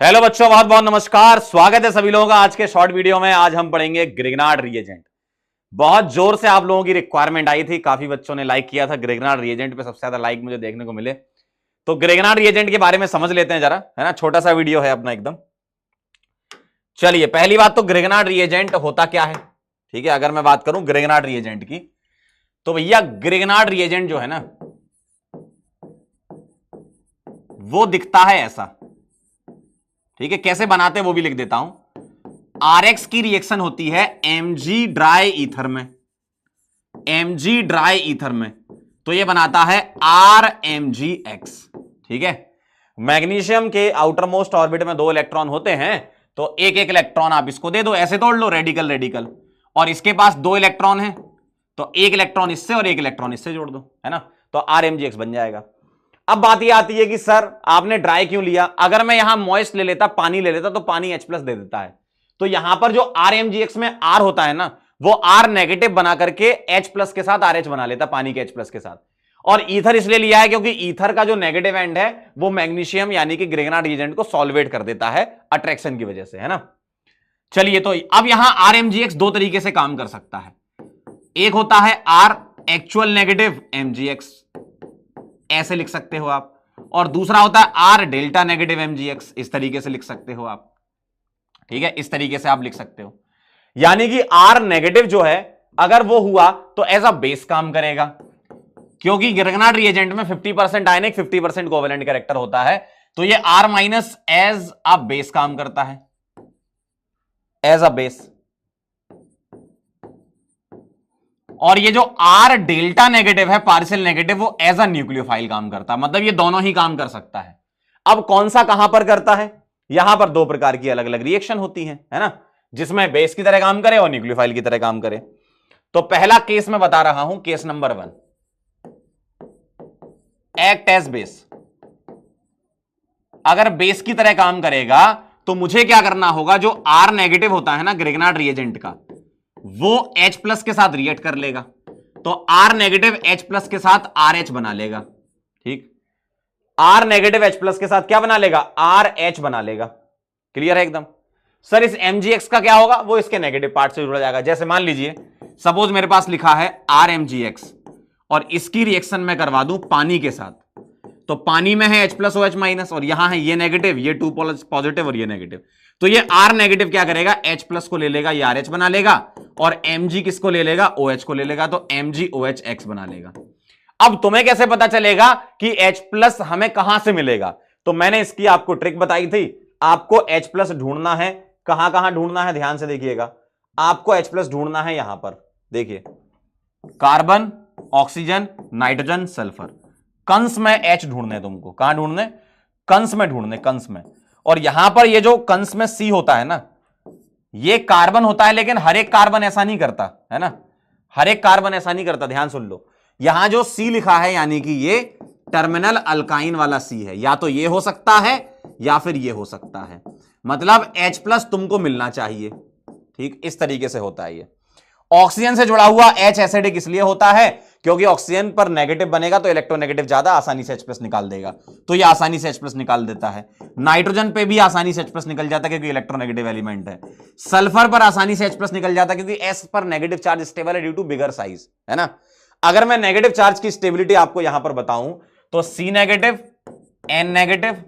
Hello बच्चों, बहुत बहुत नमस्कार। स्वागत है सभी लोगों का आज के शॉर्ट वीडियो में। आज हम पढ़ेंगे ग्रिग्नार्ड रिएजेंट। बहुत जोर से आप लोगों की रिक्वायरमेंट आई थी, काफी बच्चों ने लाइक किया था। ग्रिग्नार्ड रिएजेंट पे सबसे ज्यादा लाइक मुझे देखने को मिले, तो ग्रिग्नार्ड रिएजेंट के बारे में समझ लेते हैं जरा, है ना। छोटा सा वीडियो है अपना एकदम। चलिए, पहली बात तो ग्रिग्नार्ड रिएजेंट होता क्या है, ठीक है। अगर मैं बात करूं ग्रिग्नार्ड रिएजेंट की, तो भैया ग्रिग्नार्ड रिएजेंट जो है ना, वो दिखता है ऐसा, ठीक है। कैसे बनाते हैं वो भी लिख देता हूं। आरएक्स की रिएक्शन होती है Mg ड्राई ईथर में, Mg ड्राई ईथर में, तो ये बनाता है RMgX, ठीक है। मैग्नीशियम के आउटर मोस्ट ऑर्बिट में 2 इलेक्ट्रॉन होते हैं, तो एक एक इलेक्ट्रॉन आप इसको दे दो, ऐसे तोड़ लो रेडिकल रेडिकल, और इसके पास 2 इलेक्ट्रॉन है, तो एक इलेक्ट्रॉन इससे और एक इलेक्ट्रॉन इससे जोड़ दो, है ना, तो RMgX बन जाएगा। अब बात यह आती है कि सर आपने ड्राई क्यों लिया। अगर मैं यहां मॉइस्ट ले लेता, पानी ले लेता, तो पानी H+ दे देता है, तो यहां पर जो RMgX में R होता है ना, वो R नेगेटिव बना करके H+ के साथ RH बना लेता, पानी के H+ के साथ। और ईथर इसलिए लिया है क्योंकि ईथर का जो नेगेटिव एंड है वो मैग्नीशियम यानी कि ग्रिग्नार्ड रिएजेंट को सॉल्वेट कर देता है अट्रैक्शन की वजह से, है ना। चलिए, तो अब यहां RMgX 2 तरीके से काम कर सकता है। एक होता है R एक्चुअल नेगेटिव MgX, ऐसे लिख सकते हो आप, और दूसरा होता है R डेल्टा नेगेटिव MgX, इस तरीके से लिख सकते हो आप, ठीक है। इस तरीके से आप लिख सकते हो, यानी कि R नेगेटिव जो है अगर वो हुआ तो एज अ बेस काम करेगा, क्योंकि ग्रिग्नार्ड रिएजेंट में 50% आयनिक 50% कोवेलेंट कैरेक्टर होता है, तो ये R- एज अ बेस काम करता है, एज अ बेस। और ये जो R डेल्टा नेगेटिव है, पार्शियल नेगेटिव, वो एज अ न्यूक्लियोफाइल काम करता है, मतलब ये दोनों ही काम कर सकता है। अब कौन सा कहां पर करता है, यहां पर 2 प्रकार की अलग अलग रिएक्शन होती है ना, जिसमें बेस की तरह काम करे और न्यूक्लियोफाइल की तरह काम करे। तो पहला केस मैं बता रहा हूं, case number 1, act as base. अगर बेस की तरह काम करेगा तो मुझे क्या करना होगा, जो R नेगेटिव होता है ना ग्रिग्नार्ड रिएजेंट का, वो H+ के साथ रिएक्ट कर लेगा, तो R नेगेटिव H+ के साथ RH बना लेगा, ठीक। R नेगेटिव H+ के साथ क्या बना लेगा, RH बना लेगा। क्लियर है एकदम। सर इस MgX का क्या होगा, वो इसके नेगेटिव पार्ट से जुड़ा जाएगा। जैसे मान लीजिए, सपोज मेरे पास लिखा है RMgX और इसकी रिएक्शन में करवा दूं पानी के साथ, तो पानी में है H+ OH-, और यहां है ये नेगेटिव, ये 2 पॉजिटिव और ये नेगेटिव, तो ये R नेगेटिव क्या करेगा, H+ को ले लेगा, ये RH बना लेगा, और Mg किसको ले लेगा, OH को ले लेगा, तो MgOH बना लेगा। अब तुम्हें कैसे पता चलेगा कि H+ हमें कहां से मिलेगा, तो मैंने इसकी आपको ट्रिक बताई थी। आपको H+ ढूंढना है, कहां कहां ढूंढना है, ध्यान से देखिएगा। आपको H+ ढूंढना है यहां पर, देखिए, कार्बन, ऑक्सीजन, नाइट्रोजन, सल्फर, कंस में H ढूंढने, तुमको कहां ढूंढने, कंस में ढूंढने, कंस में। और यहां पर ये जो कंस में C होता है ना, ये कार्बन होता है, लेकिन हर एक कार्बन ऐसा नहीं करता, है ना, हर एक कार्बन ऐसा नहीं करता, ध्यान सुन लो। यहां जो C लिखा है, यानी कि ये टर्मिनल अल्काइन वाला C है, या तो ये हो सकता है या फिर ये हो सकता है, मतलब H+ तुमको मिलना चाहिए, ठीक। इस तरीके से होता है ये। ऑक्सीजन से जुड़ा हुआ H एसिडिक इसलिए होता है क्योंकि ऑक्सीजन पर नेगेटिव बनेगा तो इलेक्ट्रोनेगेटिव ज्यादा, आसानी से H+ निकाल देगा, तो ये आसानी से H+ निकाल देता है। नाइट्रोजन पे भी आसानी से H+ निकल जाता है क्योंकि इलेक्ट्रोनेगेटिव एलिमेंट है। सल्फर पर आसानी से H+ निकल जाता है क्योंकि S पर नेगेटिव चार्ज स्टेबल है ड्यू टू बिगर साइज, है ना। अगर मैं नेगेटिव चार्ज की स्टेबिलिटी आपको यहां पर बताऊं, तो C negative, N negative,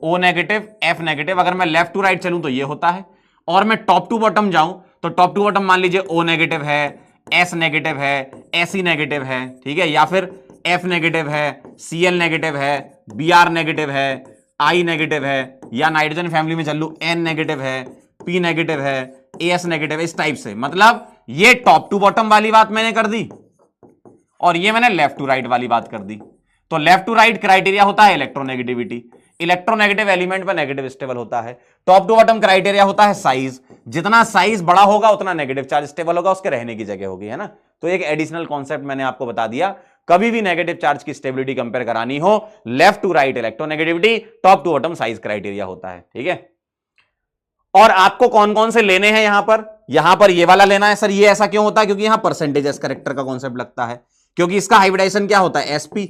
O negative, F negative, अगर मैं लेफ्ट टू राइट चलूं तो ये होता है, और मैं टॉप टू बॉटम जाऊं तो टॉप टू बॉटम मान लीजिए O नेगेटिव है, S नेगेटिव है, SE नेगेटिव है, ठीक है, या फिर F नेगेटिव है, Cl नेगेटिव है, Br नेगेटिव है, I नेगेटिव है, या नाइट्रोजन फैमिली में चल लू N नेगेटिव है, P नेगेटिव है, AS नेगेटिव है, इस टाइप से। मतलब ये टॉप टू बॉटम वाली बात मैंने कर दी, और ये मैंने लेफ्ट टू राइट वाली बात कर दी। तो लेफ्ट टू राइट क्राइटेरिया होता है इलेक्ट्रोनेगेटिविटी, इलेक्ट्रोनेगेटिव एलिमेंट पर नेगेटिव स्टेबल होता है। टॉप टू बॉटम क्राइटेरिया होता है साइज, जितना साइज बड़ा होगा उतना नेगेटिव चार्ज स्टेबल होगा, उसके रहने की जगह होगी, है ना। तो एक एडिशनल कॉन्सेप्ट मैंने आपको बता दिया। कभी भी नेगेटिव चार्ज की स्टेबिलिटी कंपेयर करानी हो, left to right electronegativity, top to bottom size criteria होता है, ठीक है। और आपको कौन कौन से लेने हैं यहां पर ये वाला लेना है। सर ये ऐसा क्यों होता है, क्योंकि यहां परसेंटेज कैरेक्टर का कॉन्सेप्ट लगता है, क्योंकि इसका हाइब्रिडाइजेशन क्या होता है, sp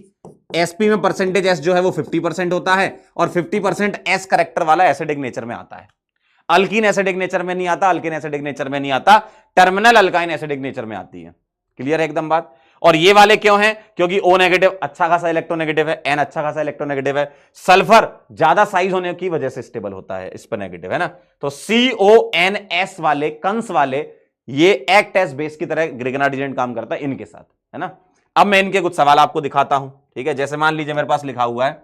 sp में परसेंटेज s जो है वो 50% होता है और 50% s करेक्टर वाला एसिडिक नेचर में आता है। अल्कीन एसिडिक नेचर में नहीं आता, अल्कीन एसिडिक नेचर में नहीं आता, टर्मिनल अल्काइन एसिडिक नेचर में आती है। क्लियर है एकदम बात। और ये वाले क्यों हैं? क्योंकि O नेगेटिव अच्छा खासा इलेक्ट्रोनेगेटिव है, N अच्छा खासा इलेक्ट्रोनेगेटिव है, सल्फर ज्यादा साइज होने की वजह से स्टेबल होता है, इस पर नेगेटिव है ना। तो CONS वाले कंस वाले ये एक्ट एज बेस की तरह ग्रिगनार्ड एजेंट काम करता है इनके साथ, है ना। अब मैं इनके कुछ सवाल आपको दिखाता हूं, ठीक है। जैसे मान लीजिए मेरे पास लिखा हुआ है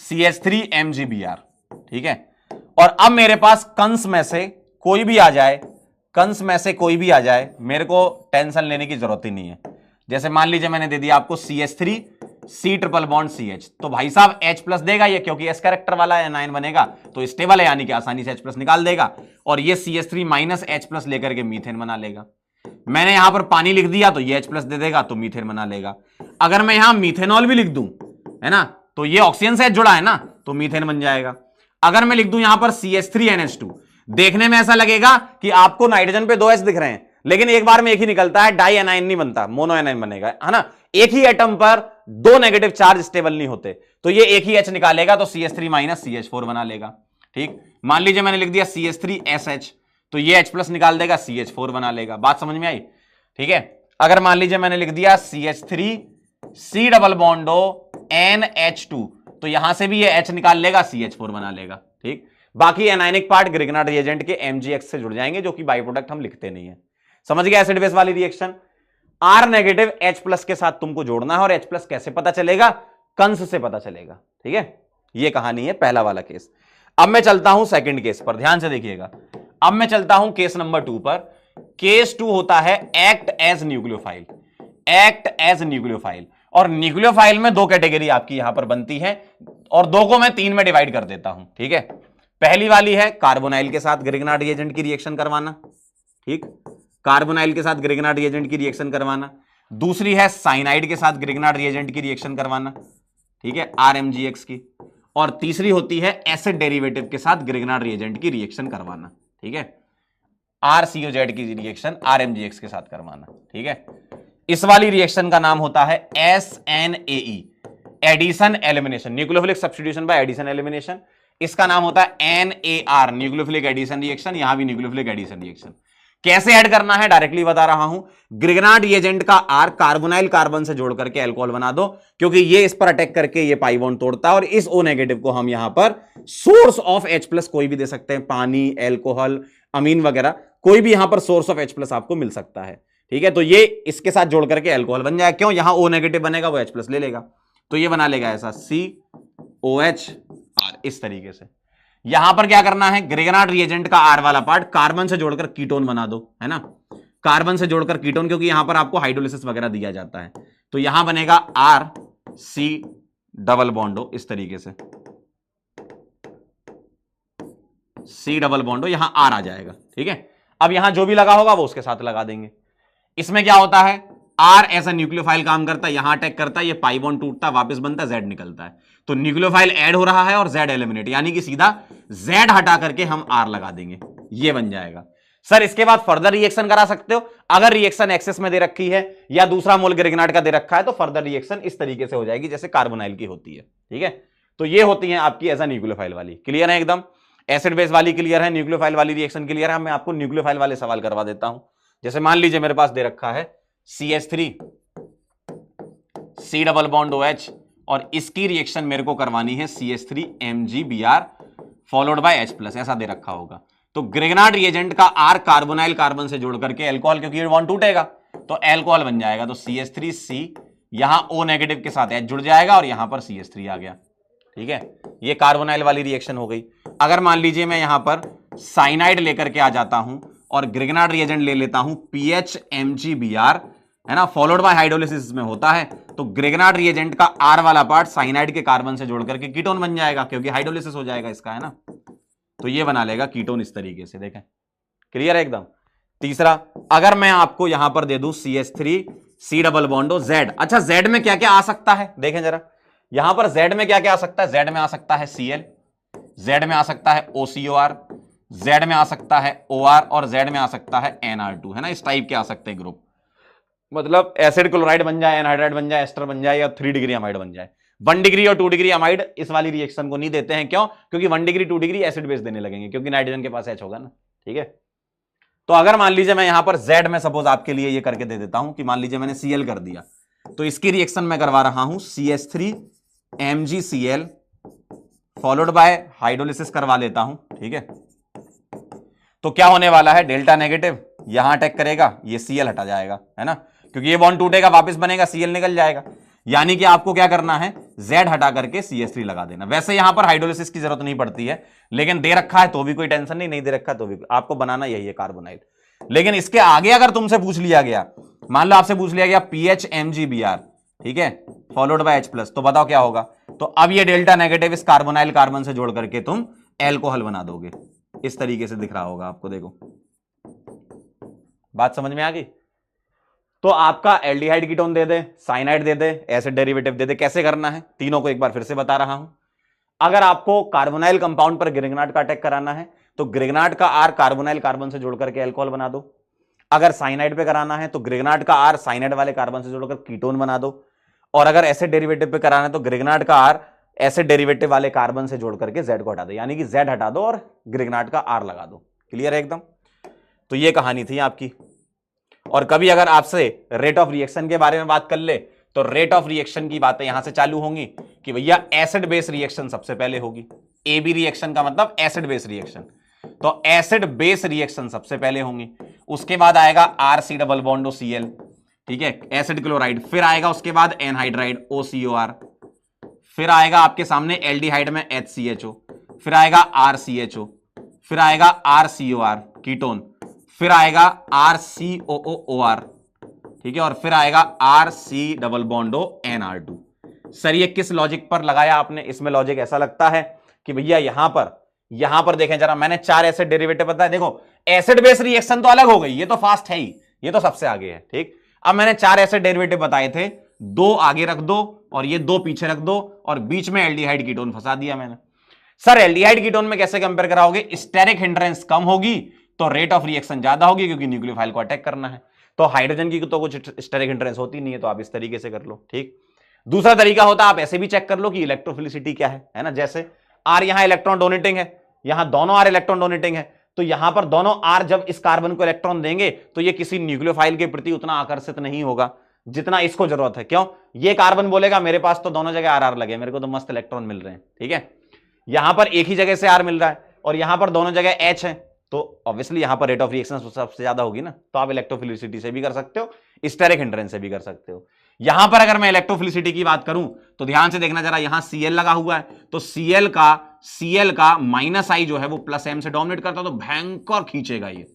CH3MgBr, ठीक है। और अब मेरे पास कंस में से कोई भी आ जाए, कंस में से कोई भी आ जाए, मेरे को टेंशन लेने की जरूरत ही नहीं है। जैसे मान लीजिए मैंने दे दिया आपको CH3 C triple bond CH, तो भाई साहब H+ देगा ये, क्योंकि S कैरेक्टर वाला एनायन बनेगा तो स्टेबल है, यानी कि आसानी से H+ निकाल देगा। और ये CH3 माइनस H+ लेकर के मीथेन बना लेगा। मैंने यहां पर पानी लिख दिया तो ये H+ दे देगा तो मीथेन बना लेगा। अगर मैं यहां मीथेनॉल भी लिख दूं, है ना, तो ये ऑक्सीजन से जुड़ा है ना, तो मीथेन बन जाएगा। अगर मैं लिख दूं यहां पर CH3NH2, देखने में ऐसा लगेगा कि आपको नाइट्रोजन पे 2 H दिख रहे हैं, लेकिन एक बार में एक ही निकलता है, डाई एनाइन नहीं बनता, मोनो एनाइन बनेगा, है ना। एक ही एटम पर 2 नेगेटिव चार्ज स्टेबल नहीं होते, तो ये एक ही H निकालेगा तो CH3 माइनस CH4 बना लेगा। ठीक, मान लीजिए मैंने लिख दिया CH3SH, तो ये H+ निकाल देगा, CH4 बना लेगा। बात समझ में आई? ठीक है। अगर मान लीजिए मैंने लिख दिया CH3C डबल बॉन्डो NH2, तो यहां से भी ये H निकाल लेगा, CH4 बना लेगा। ठीक, बाकी एनायनिक पार्ट ग्रिगनार्ड रिएजेंट के MgX से जुड़ जाएंगे, जो कि बाई प्रोडक्ट हम लिखते नहीं है। समझ गया एसिड बेस वाली रिएक्शन। R नेगेटिव H+ के साथ तुमको जोड़ना है, और H+ कैसे पता चलेगा? कंस से पता चलेगा। ठीक है, ये कहानी है पहला वाला केस। अब मैं चलता हूं सेकंड केस पर, ध्यान से देखिएगा। अब मैं चलता हूं केस नंबर 2 पर। केस 2 होता है act as nucleophile. Act as nucleophile, और न्यूक्लियोफाइल में 2 कैटेगरी आपकी यहां पर बनती है, और 2 को मैं 3 में डिवाइड कर देता हूं। ठीक है, पहली वाली है कार्बोनाइल के साथ ग्रिगनार्ड रिएजेंट की रिएक्शन करवाना। ठीक, कार्बोनाइल के साथ ग्रिगनार्ड रिएजेंट की रिएक्शन करवाना। दूसरी है साइनाइड के साथ ग्रिगनार्ड रिएजेंट की रिएक्शन करवाना, ठीक है, RMgX की। और तीसरी होती है एसिड डेरिवेटिव के साथ ग्रिगनार्ड रिएजेंट की रिएक्शन करवाना। ठीक है, RCOZ की रिएक्शन RMgX के साथ करवाना। ठीक है, इस वाली रिएक्शन का नाम होता है SNAE, addition elimination, nucleophilic substitution by addition elimination. इसका नाम होता है NAR, न्यूक्लियोफिलिक एडिशन रिएक्शन। यहां भी न्यूक्लियोफिलिक एडिशन रिएक्शन। कैसे ऐड करना है डायरेक्टली बता रहा हूं। ग्रिगनार्ड रिएजेंट का R कार्बोनाइल कार्बन से जोड़ करके अल्कोहल बना दो, क्योंकि ये इस पर अटैक करके ये पाई बॉन्ड तोड़ता है, और इस O नेगेटिव को हम यहां पर सोर्स ऑफ H+ कोई भी दे सकते हैं, पानी, एल्कोहल, अमीन वगैरह, कोई भी यहां पर सोर्स ऑफ H+ आपको मिल सकता है। ठीक है, तो ये इसके साथ जोड़ करके अल्कोहल बन जाएगा। क्यों? यहां O नेगेटिव बनेगा, वो H+ ले लेगा, तो ये बना लेगा ऐसा COHR, इस तरीके से। यहां पर क्या करना है, ग्रिगनार्ड रिएजेंट का R वाला पार्ट कार्बन से जोड़कर कीटोन बना दो, है ना, कार्बन से जोड़कर कीटोन, क्योंकि यहां पर आपको हाइड्रोलिसिस वगैरह दिया जाता है। तो यहां बनेगा RC डबल बॉन्डो, इस तरीके से C डबल बॉन्डो, यहां R आ जाएगा। ठीक है, अब यहां जो भी लगा होगा वो उसके साथ लगा देंगे। इसमें क्या होता है, R ऐसा न्यूक्लियोफाइल काम करता है, यहां अटैक करता है, ये पाई बॉन्ड टूटता है, वापस बनता है, Z निकलता है, तो न्यूक्लियोफाइल ऐड हो रहा है और Z एलिमिनेट, यानी कि सीधा Z हटा करके हम R लगा देंगे, ये बन जाएगा। सर इसके बाद फर्दर रिएक्शन करा सकते हो, अगर रिएक्शन एक्सेस में दे रखी है या दूसरा मोल ग्रिगनार्ड का दे रखा है, तो फर्दर रिएक्शन इस तरीके से हो जाएगी जैसे कार्बोनाइल की होती है। ठीक है, तो ये होती है आपकी एज अ न्यूक्लियोफाइल वाली। क्लियर है एकदम? एसिड बेस वाली क्लियर है, न्यूक्लियोफाइल वाली रिएक्शन क्लियर है। मैं आपको न्यूक्लियोफाइल वाले सवाल करवा देता हूं। जैसे मान लीजिए मेरे पास दे रखा है CH3 C double bond OH, और इसकी रिएक्शन मेरे को करवानी है CH3 MgBr followed by H+, ऐसा दे रखा होगा। तो ग्रिगनार्ड रिएजेंट का R कार्बोनाइल कार्बन से जोड़ करके अल्कोहल, क्योंकि ये बॉन्ड टूटेगा तो अल्कोहल बन जाएगा, तो CH3C, यहां O नेगेटिव के साथ H जुड़ जाएगा और यहां पर CH3 आ गया। ठीक है, ये कार्बोनाइल वाली रिएक्शन हो गई। अगर मान लीजिए मैं यहां पर साइनाइड लेकर के आ जाता हूं और ग्रिगनार्ड रिएजेंट ले लेता हूं PHMgBr, है ना, फॉलोड बाय हाइड्रोलिसिस में होता है, तो ग्रिगनार्ड रिएजेंट का R वाला पार्ट साइनाइड के कार्बन से जोड़ करके कीटोन बन जाएगा, क्योंकि हाइड्रोलिसिस हो जाएगा इसका, है ना, तो ये बना लेगा कीटोन इस तरीके से। देखें, क्लियर है एकदम? तीसरा, अगर मैं आपको यहां पर दे दूं CH3C डबल बॉन्डो Z, अच्छा Z में क्या क्या आ सकता है देखें जरा, यहां पर Z में क्या क्या आ सकता है। Z में आ सकता है Cl, Z में आ सकता है OCOR, Z में आ सकता है OR, और Z में आ सकता है NR2, है ना, इस टाइप के आ सकते हैं ग्रुप। मतलब एसिड क्लोराइड बन जाए, एनहाइड्राइड बन जाए, एस्टर बन जाए, या 3 डिग्री अमाइड बन जाए। 1 डिग्री और 2 डिग्री अमाइड इस वाली रिएक्शन को नहीं देते हैं। क्यों? क्योंकि 1 डिग्री 2 डिग्री एसिड बेस देने लगेंगे, क्योंकि नाइट्रोजन के पास H होगा ना। ठीक है, तो अगर मान लीजिए मैं यहां पर Z में सपोज आपके लिए ये करके दे देता हूं कि मान लीजिए मैंने Cl कर दिया, तो इसकी रिएक्शन मैं करवा रहा हूं CH3 MgCl followed by hydrolysis करवा लेता हूं। ठीक है, तो क्या होने वाला है, डेल्टा नेगेटिव यहां अटैक करेगा, ये Cl हटा जाएगा, है ना, क्योंकि ये बॉन्ड टूटेगा, वापस बनेगा, Cl निकल जाएगा। यानी कि आपको क्या करना है, Z हटा करके CH3 लगा देना। वैसे यहां पर हाइड्रोलिसिस की जरूरत नहीं पड़ती है, लेकिन दे रखा है तो भी कोई टेंशन नहीं, नहीं दे रखा तो भी आपको बनाना यही है कार्बोनाइल। लेकिन इसके आगे अगर तुमसे पूछ लिया गया, मान लो आपसे पूछ लिया गया PHMgBr, ठीक है, फॉलोड बाय H+, तो बताओ क्या होगा। तो अब ये डेल्टा नेगेटिव इस कार्बोनाइल कार्बन से जोड़ करके तुम एल्कोहल बना दोगे। इस तरीके से दिख रहा होगा आपको, देखो बात समझ में आ गई। तो आपका एल्डिहाइड कीटोन दे दे, साइनाइड दे दे, एसिड डेरिवेटिव दे दे, कैसे करना है तीनों को एक बार फिर से बता रहा हूं। अगर आपको कार्बोनाइल कंपाउंड पर ग्रिग्नार्ड का अटैक कराना है तो ग्रिग्नार्ड का R कार्बोनाइल कार्बन से जोड़ करके एल्कोहल बना दो। अगर साइनाइड पे कराना है तो ग्रिग्नार्ड का R साइनाइड वाले कार्बन से जोड़कर कीटोन बना दो। और अगर एसिड डेरिवेटिव पे कराना है तो ग्रिग्नार्ड का R एसिड डेरिवेटिव वाले कार्बन से जोड़ करके Z को हटा दो, यानी कि Z हटा दो और ग्रिग्नार्ड का R लगा दो। क्लियर है एकदम। तो ये कहानी थी आपकी। और कभी अगर आपसे रेट ऑफ रिएक्शन के बारे में बात कर ले तो रेट ऑफ रिएक्शन की बातें यहां से चालू होंगी कि भैया एसिड बेस रिएक्शन सबसे पहले होगी। AB रिएक्शन का मतलब एसिड बेस रिएक्शन, तो एसिड बेस रिएक्शन सबसे पहले होंगी। उसके बाद आएगा RC डबल बॉन्ड OCl, ठीक है, एसिड क्लोराइड। फिर आएगा उसके बाद एनहाइड्राइड OCOR। फिर आएगा आपके सामने एल्डिहाइड में HCHO। फिर आएगा RCHO। फिर आएगा RCOR कीटोन। फिर आएगा RCOOR, ठीक है, और फिर आएगा RC double bond O NR2। Sir ये किस लॉजिक पर लगाया आपने? इसमें लॉजिक ऐसा लगता है कि भैया यहां पर देखें जरा, मैंने 4 एसिड डेरिवेटिव बताए। देखो एसिड बेस रिएक्शन तो अलग हो गई, ये तो फास्ट है ही, ये तो सबसे आगे है। ठीक, अब मैंने 4 एसिड डेरिवेटिव बताए थे, 2 आगे रख दो और ये 2 पीछे रख दो, और बीच में एल्डिहाइड कीटोन फंसा दिया मैंने। सर एल्डिहाइड कीटोन में कैसे कंपेयर कराओगे? स्टेरिक हिंड्रेंस कम होगी तो रेट ऑफ रिएक्शन ज्यादा होगी, क्योंकि न्यूक्लियोफाइल को अटैक करना है। तो हाइड्रोजन की तो कुछ स्टेरिक हिंड्रेंस होती नहीं है, तो आप इस तरीके से कर लो। ठीक, दूसरा तरीका होता है आप ऐसे भी चेक कर लो कि इलेक्ट्रोफिलिसिटी क्या है ना। जैसे R यहां इलेक्ट्रॉन डोनेटिंग है, यहां दोनों R इलेक्ट्रॉन डोनेटिंग है, तो यहां पर दोनों R जब इस कार्बन को इलेक्ट्रॉन देंगे तो ये किसी न्यूक्लियोफाइल के प्रति उतना आकर्षित नहीं होगा जितना इसको जरूरत है। क्यों? ये कार्बन बोलेगा मेरे पास तो दोनों जगह R लगे, मेरे को तो मस्त इलेक्ट्रॉन मिल रहे हैं। ठीक है, यहां पर एक ही जगह से R मिल रहा है और यहां पर दोनों जगह H है, तो ऑब्वियसली यहां पर रेट ऑफ रिएक्शन सबसे ज्यादा होगी ना। तो आप इलेक्ट्रोफिलिसिटी से भी कर सकते हो, स्टेरिक हिंड्रेंस से भी कर सकते हो। यहां पर अगर मैं इलेक्ट्रोफिलिसिटी की बात करूं तो ध्यान से देखना जरा, यहां Cl लगा हुआ है, तो Cl का -I जो है वो +M से डोमिनेट करता है, तो भयंकर खींचेगा, ये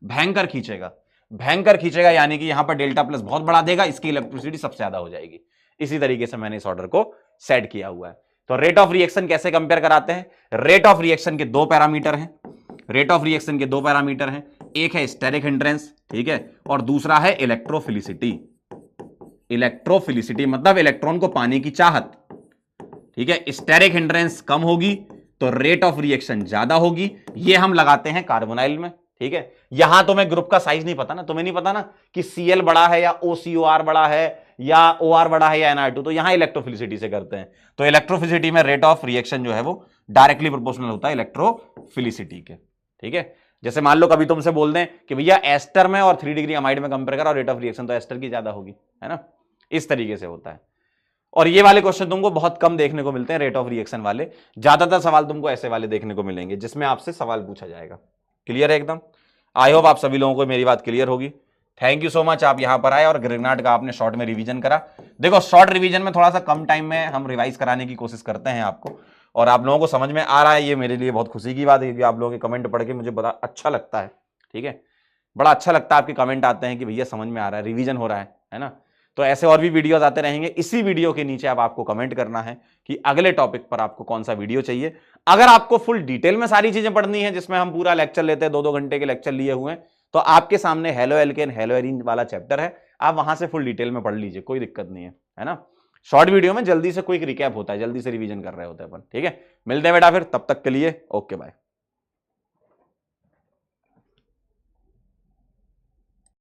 भयंकर खींचेगा, यानी कि यहां पर डेल्टा प्लस बहुत बढ़ा देगा, इसकी इलेक्ट्रिसिटी सबसे ज्यादा हो जाएगी। इसी तरीके से मैंने इस ऑर्डर को सेट किया हुआ है। तो रेट ऑफ रिएक्शन कैसे कंपेयर कराते हैं? रेट ऑफ रिएक्शन के 2 पैरामीटर हैं। रेट ऑफ रिएक्शन के 2 पैरामीटर हैं, एक है स्टेरिक हिंड्रेंस, ठीक है, और दूसरा है इलेक्ट्रोफिलिसिटी। इलेक्ट्रोफिलिसिटी मतलब इलेक्ट्रॉन को पाने की चाहत, ठीक है। स्टेरिक हिंड्रेंस कम होगी तो रेट ऑफ रिएक्शन ज्यादा होगी। ये हम लगाते हैं कार्बोनाइल में, ठीक है। यहां तुम्हें ग्रुप का साइज नहीं पता ना, तुम्हें नहीं पता ना कि Cl बड़ा है या OCOR बड़ा है या OR बड़ा है या NR2, तो यहां इलेक्ट्रोफिलिसिटी से करते हैं। तो इलेक्ट्रोफिलिसिटी में रेट ऑफ रिएक्शन जो है वो डायरेक्टली प्रोपोर्शनल होता है इलेक्ट्रोफिलिसिटी के, ठीक है। जैसे मान लो कभी तुमसे बोल दें कि भैया एस्टर में और 3 डिग्री अमाइड में कंपेयर करो, रेट ऑफ रिएक्शन तो एस्टर की ज्यादा होगी, है ना। इस तरीके से होता है। और ये वाले क्वेश्चन तुमको बहुत कम देखने को मिलते हैं, रेट ऑफ रिएक्शन वाले। ज्यादातर सवाल तुमको ऐसे वाले देखने को मिलेंगे जिसमें आपसे सवाल पूछा जाएगा। क्लियर है एकदम? आई होप आप सभी लोगों को मेरी बात क्लियर होगी। थैंक यू सो मच, आप यहां पर आए और ग्रिग्नार्ड का आपने शॉर्ट में रिवीजन करा। देखो शॉर्ट रिवीजन में थोड़ा सा कम टाइम में हम रिवाइज कराने की कोशिश करते हैं आपको, और आप लोगों को समझ में आ रहा है, ये मेरे लिए बहुत खुशी की बात है, क्योंकि आप लोगों के कमेंट पढ़ के मुझे बड़ा अच्छा लगता है, ठीक है। बड़ा अच्छा लगता है आपके कमेंट आते हैं कि भैया समझ में आ रहा है, रिवीजन हो रहा है ना। तो ऐसे और भी वीडियोस आते रहेंगे। इसी वीडियो के नीचे अब आपको कमेंट करना है कि अगले टॉपिक पर आपको कौन सा वीडियो चाहिए। अगर आपको फुल डिटेल में सारी चीजें पढ़नी है, जिसमें हम पूरा लेक्चर लेते हैं, 2-2 घंटे के लेक्चर लिए हुए हैं, तो आपके सामने हेलो एल्केन हेलो एरीन वाला चैप्टर है, आप वहां से फुल डिटेल में पढ़ लीजिए, कोई दिक्कत नहीं है ना। शॉर्ट वीडियो में जल्दी से क्विक रिकैप होता है, जल्दी से रिवीजन कर रहे होते हैं अपन, ठीक है। मिलते हैं बेटा फिर, तब तक के लिए ओके बाय।